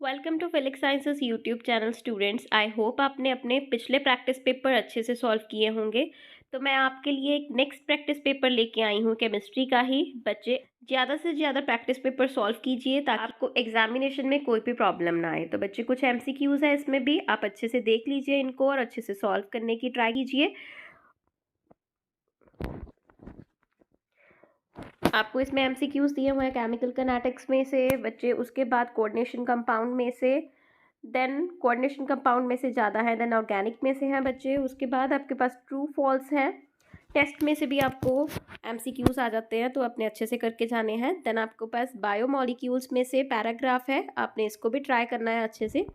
Welcome to physics sciences YouTube channel students. I hope आपने अपने पिछले प्रैक्टिस पेपर अच्छे से सॉल्व किए होंगे। तो मैं आपके लिए एक नेक्स्ट प्रैक्टिस पेपर लेके आई हूँ केमिस्ट्री का ही। बच्चे ज़्यादा से ज़्यादा प्रैक्टिस पेपर सॉल्व कीजिए ताकि आपको एग्जामिनेशन में कोई भी प्रॉब्लम ना आए। तो बच्चे कुछ एमसीक्यूज़ है इसमें भी, आप अच्छे से देख लीजिए इनको और अच्छे से सॉल्व करने की ट्राई कीजिए। आपको इसमें एमसीक्यूज़ दिए हुए हैं केमिकल किनेटिक्स में से बच्चे, उसके बाद कोऑर्डिनेशन कंपाउंड में से, देन कोऑर्डिनेशन कंपाउंड में से ज़्यादा है, देन ऑर्गेनिक में से हैं बच्चे। उसके बाद आपके पास ट्रू फॉल्स है। टेस्ट में से भी आपको एमसीक्यूज़ आ जाते हैं, तो अपने अच्छे से करके जाने हैं। देन आपके पास बायोमॉलिक्यूल्स में से पैराग्राफ है, आपने इसको भी ट्राई करना है अच्छे से।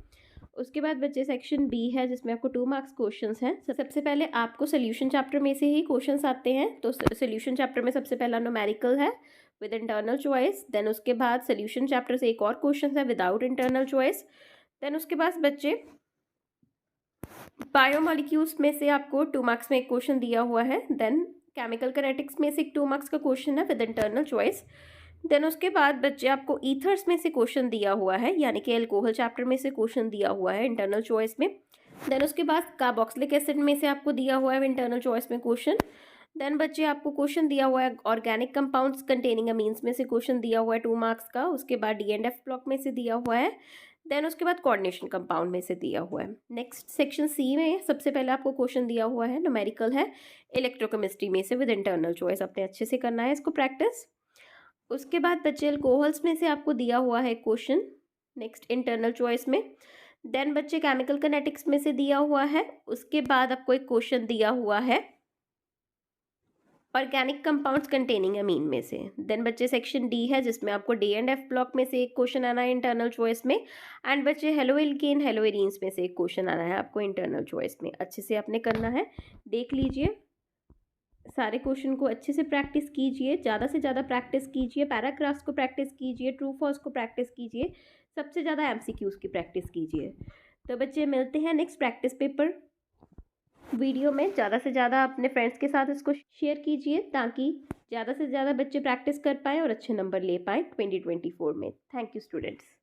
उसके बाद बच्चे सेक्शन बी है जिसमें आपको 2 मार्क्स क्वेश्चंस हैं। सबसे पहले आपको सोल्यूशन चैप्टर में से ही क्वेश्चंस आते हैं। तो सोल्यूशन चैप्टर में सबसे पहला न्यूमेरिकल है विद इंटरनल चॉइस। देन उसके बाद सोल्यूशन चैप्टर से एक और क्वेश्चन है विदाउट इंटरनल चॉइस। देन उसके बाद बच्चे बायोमॉलिक्यूल्स में से आपको 2 मार्क्स में एक क्वेश्चन दिया हुआ है। देन केमिकल किनेटिक्स में से एक 2 मार्क्स का क्वेश्चन है विद इंटरनल चॉइस। देन उसके बाद बच्चे आपको ईथर्स में से क्वेश्चन दिया हुआ है, यानी कि अल्कोहल चैप्टर में से क्वेश्चन दिया हुआ है इंटरनल चॉइस में। देन उसके बाद कार्बोक्सिलिक एसिड में से आपको दिया हुआ है इंटरनल चॉइस में क्वेश्चन। देन बच्चे आपको क्वेश्चन दिया हुआ है ऑर्गेनिक कंपाउंड्स कंटेनिंग अमीन्स में से क्वेश्चन दिया हुआ है 2 मार्क्स का। उसके बाद डी एंड एफ ब्लॉक में से दिया हुआ है। देन उसके बाद कोऑर्डिनेशन कंपाउंड में से दिया हुआ है। नेक्स्ट सेक्शन सी में सबसे पहले आपको क्वेश्चन दिया हुआ है न्यूमेरिकल है इलेक्ट्रोकेमिस्ट्री में से विद इंटरनल चॉइस, अपने अच्छे से करना है इसको प्रैक्टिस। उसके बाद बच्चे अल्कोहल्स में से आपको दिया हुआ है क्वेश्चन नेक्स्ट इंटरनल चॉइस में। देन बच्चे केमिकल किनेटिक्स में से दिया हुआ है। उसके बाद आपको एक क्वेश्चन दिया हुआ है ऑर्गेनिक कंपाउंड्स कंटेनिंग अमीन में से। देन बच्चे सेक्शन डी है जिसमें आपको डी एंड एफ ब्लॉक में से एक क्वेश्चन आना है इंटरनल चॉइस में। एंड बच्चे हेलोइल्केन हेलोइरीन्स में से एक क्वेश्चन आना है आपको इंटरनल चॉइस में। अच्छे से आपने करना है, देख लीजिए सारे क्वेश्चन को अच्छे से प्रैक्टिस कीजिए, ज़्यादा से ज़्यादा प्रैक्टिस कीजिए, पैराग्राफ्स को प्रैक्टिस कीजिए, ट्रू फॉल्स को प्रैक्टिस कीजिए, सबसे ज़्यादा एमसीक्यूज़ की प्रैक्टिस कीजिए। तो बच्चे मिलते हैं नेक्स्ट प्रैक्टिस पेपर वीडियो में। ज़्यादा से ज़्यादा अपने फ्रेंड्स के साथ इसको शेयर कीजिए ताकि ज़्यादा से ज़्यादा बच्चे प्रैक्टिस कर पाएँ और अच्छे नंबर ले पाएँ 2024 में। Thank you students.